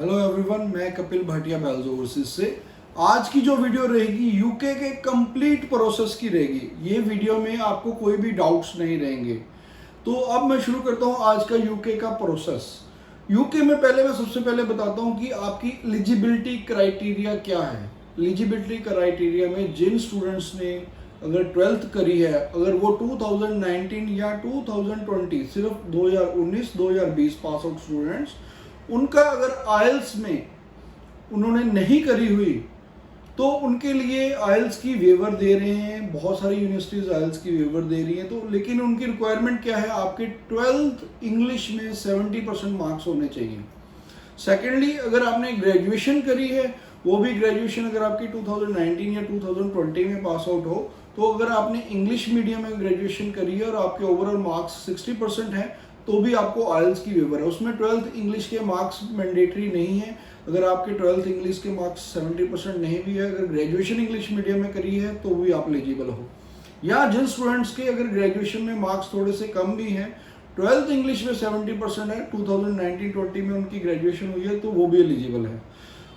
Hello everyone, मैं Kapil Bhatia bells overseas से। आज की जो वीडियो रहेगी यूके के कंप्लीट प्रोसेस की रहेगी। ये वीडियो में आपको कोई भी डाउट्स नहीं रहेंगे। तो अब मैं शुरू करता हूँ आज का यूके का प्रोसेस। यूके में मैं सबसे पहले बताता हूँ कि आपकी एलिजिबिलिटी क्राइटेरिया क्या है। एलिजिबिलिटी क्राइटेरिया में जिन स्टूडेंट्स ने अगर 12th करी है, अगर वो 2019 या 2020 सिर्फ 2019-2020 पास आउट स्टूडेंट्स, उनका अगर आइल्स में उन्होंने नहीं करी हुई तो उनके लिए आइल्स की वेवर दे रहे हैं। बहुत सारी यूनिवर्सिटीज आइल्स की वेवर दे रही हैं। तो लेकिन उनकी रिक्वायरमेंट क्या है, आपके 12th इंग्लिश में 70% मार्क्स होने चाहिए। सेकेंडली, अगर आपने ग्रेजुएशन करी है, वो भी ग्रेजुएशन अगर आपकी 2019 या 2020 में पास आउट हो, तो अगर आपने इंग्लिश मीडियम में ग्रेजुएशन करी है और आपके ओवरऑल मार्क्स 60% है तो भी आपको आइल्स की वेवर है। उसमें 12th इंग्लिश के मार्क्स मैंडेटरी नहीं है। अगर आपके 12th इंग्लिश के मार्क्स 70% नहीं भी है, अगर ग्रेजुएशन इंग्लिश मीडियम में करी है तो भी आप एलिजिबल हो। या जिन स्टूडेंट्स के अगर ग्रेजुएशन में मार्क्स थोड़े से कम भी हैं, 12th इंग्लिश में 70% है, 2019-20 में उनकी ग्रेजुएशन हुई है, तो वो भी एलिजिबल है।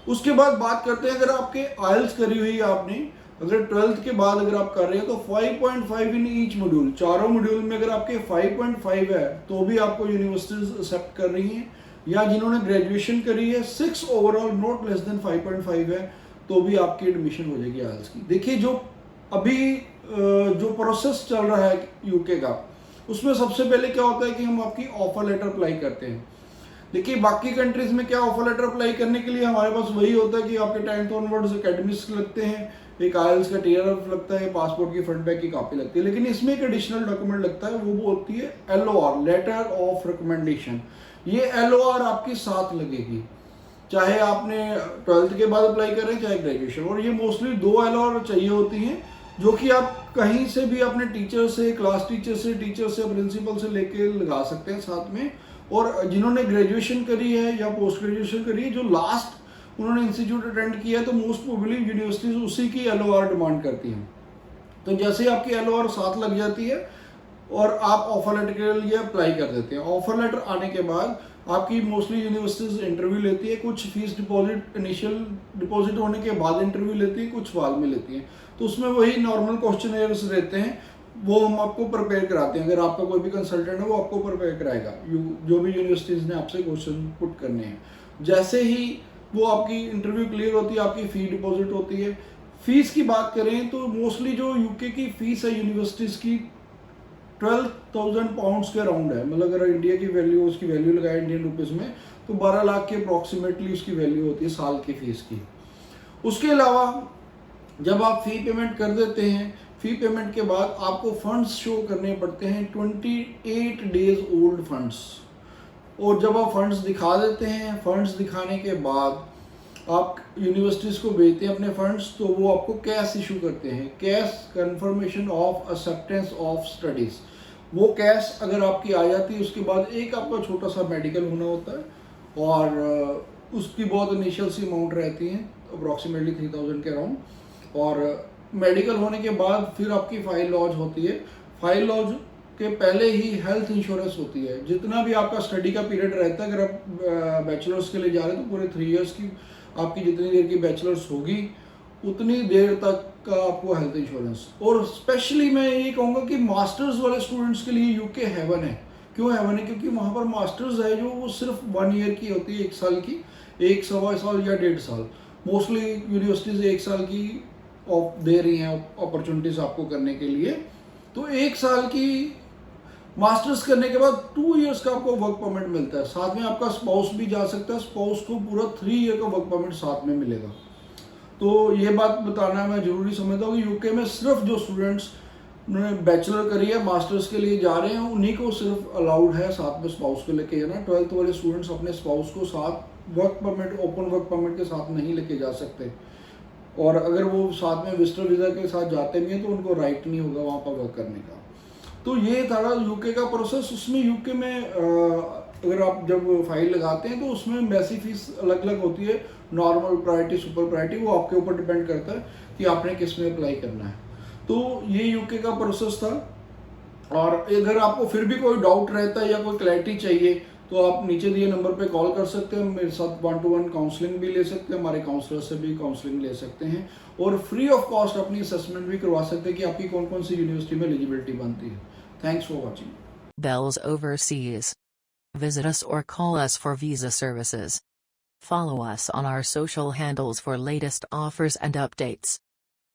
उसके बाद बात करते हैं, अगर आपके आइल्स करी हुई है आपने, अगर 12th के बाद अगर आप कर रहे हैं तो 5.5 इन ईच मॉड्यूल, चारों मॉड्यूल में अगर आपके 5.5 है तो भी आपको यूनिवर्सिटीज एक्सेप्ट कर रही हैं। या जिन्होंने ग्रेजुएशन करी है 6 ओवरऑल नॉट लेस देन 5.5 है तो भी आपकी एडमिशन हो जाएगी आइल्स की। देखिए, जो अभी जो प्रोसेस चल रहा है यूके का, उसमें सबसे पहले क्या होता है कि हम आपकी ऑफर लेटर अप्लाई करते हैं। देखिए, बाकी कंट्रीज में क्या, ऑफर लेटर अप्लाई करने के लिए हमारे पास वही होता है कि आपके 10th ऑनवर्ड्स एकेडमिक्स लगते हैं, एक आइल्स का टीआरएफ लगता है, पासपोर्ट की फ्रंट बैक की कॉपी लगती है। लेकिन इसमें एक एडिशनल डॉक्यूमेंट लगता है, वो होती है एलओआर, लेटर ऑफ रिकमेंडेशन। ये एलओआर आपकी साथ लगेगी, चाहे आपने 12th के बाद अप्लाई करें चाहे ग्रेजुएशन। और ये मोस्टली 2 एलओआर चाहिए होती हैं, जो कि आप कहीं से भी अपने टीचर से, क्लास टीचर से, प्रिंसिपल से लेके लगा सकते हैं साथ में। और जिन्होंने ग्रेजुएशन करी है या पोस्ट ग्रेजुएशन करी है, जो लास्ट उन्होंने इंस्टीट्यूट अटेंड किया है, तो मोस्ट प्रोबेबली यूनिवर्सिटीज उसी की एलओआर डिमांड करती हैं। तो जैसे ही आपकी एलओआर साथ लग जाती है और आप ऑफर लेटर के लिए अप्लाई कर देते हैं। ऑफर लेटर आने के बाद आपकी मोस्टली यूनिवर्सिटीज इंटरव्यू लेती है, कुछ फीस डिपॉजिट, इनिशियल डिपॉजिट होने के बाद इंटरव्यू लेती है, कुछ बाद में लेती हैं। तो उसमें वही नॉर्मल क्वेश्चनर्स रहते हैं, वो हम आपको प्रिपेयर कराते हैं। अगर आपका कोई भी कंसल्टेंट है वो आपको प्रिपेयर कराएगा, जो भी यूनिवर्सिटीज़ ने आपसे क्वेश्चन पुट करने हैं। जैसे ही वो आपकी इंटरव्यू क्लियर होती है, आपकी फ़ी डिपॉजिट होती है। फीस की बात करें तो मोस्टली जो यूके की फ़ीस है यूनिवर्सिटीज़ की 12,000 पाउंड्स के अराउंड है। मतलब अगर इंडिया की वैल्यू, उसकी वैल्यू लगाए इंडियन रुपीज़ में, तो 12 लाख के अप्रॉक्सीमेटली उसकी वैल्यू होती है साल की फ़ीस की। उसके अलावा जब आप फ़ी पेमेंट कर देते हैं, फ़ी पेमेंट के बाद आपको फंड्स शो करने पड़ते हैं, 28 डेज ओल्ड फंड्स। और जब आप फंड्स दिखा देते हैं, फंड्स दिखाने के बाद आप यूनिवर्सिटीज़ को भेजते हैं अपने फंड्स, तो वो आपको कैश इशू करते हैं, cash confirmation of acceptance of studies. वो कैश अगर आपकी आ जाती है, उसके बाद एक आपका छोटा सा मेडिकल होना होता है और उसकी बहुत इनिशियल सी अमाउंट रहती है, अप्रॉक्सीमेटली 3000 के अराउंड। और मेडिकल होने के बाद फिर आपकी फाइल लॉज होती है। फाइल लॉज के पहले ही हेल्थ इंश्योरेंस होती है। जितना भी आपका स्टडी का पीरियड रहता है, अगर आप बैचलर्स के लिए जा रहे हैं तो पूरे 3 इयर्स की आपकी जितनी देर की बैचलर्स होगी उतनी देर तक का आपको हेल्थ इंश्योरेंस। और स्पेशली मैं ये कहूँगा कि मास्टर्स वाले स्टूडेंट्स के लिए यूके हेवन है। क्यों हेवन है? क्योंकि वहाँ पर मास्टर्स है जो वो सिर्फ 1 ईयर की होती है, 1 साल की, 1 सवा साल या 1.5 साल। मोस्टली यूनिवर्सिटीज़ 1 साल की दे रही हैं अपॉर्चुनिटीज़ आपको करने के लिए। तो 1 साल की मास्टर्स करने के बाद 2 इयर्स का आपको वर्क परमिट मिलता है। साथ में आपका स्पाउस भी जा सकता है, स्पाउस को पूरा 3 ईयर का वर्क परमिट साथ में मिलेगा। तो ये बात बताना मैं ज़रूरी समझता हूँ कि यूके में सिर्फ जो स्टूडेंट्स ने बैचलर करी है, मास्टर्स के लिए जा रहे हैं, उन्हीं को सिर्फ अलाउड है साथ में स्पाउस को लेके जाना। 12th वाले स्टूडेंट्स अपने स्पाउस को साथ work permit, open work permit के साथ नहीं लेके जा सकते। और अगर वो साथ में विजिटर वीज़ा के साथ जाते भी हैं तो उनको राइट नहीं होगा वहाँ पर वर्क करने का। तो ये था यूके का प्रोसेस। उसमें यूके में अगर आप जब फाइल लगाते हैं तो उसमें एम्बेसी फीस अलग अलग होती है, नॉर्मल प्रायोरिटी, सुपर प्रायोरिटी, वो आपके ऊपर डिपेंड करता है कि आपने किस में अप्लाई करना है। तो ये यूके का प्रोसेस था। और अगर आपको फिर भी कोई डाउट रहता है या कोई क्लैरिटी चाहिए तो आप नीचे दिए नंबर पे कॉल कर सकते हैं, मेरे साथ 1-to-1 काउंसलिंग भी ले सकते हैं, हमारे काउंसलर से भी काउंसलिंग ले सकते हैं और फ्री ऑफ कॉस्ट अपनी असेसमेंट भी करवा सकते हैं कि आपकी कौन कौन सी यूनिवर्सिटी में एलिजिबिलिटी बनती है। Thanks for watching. Bells Overseas. Visit us or call us for visa services. Follow us on our social handles for latest offers and updates.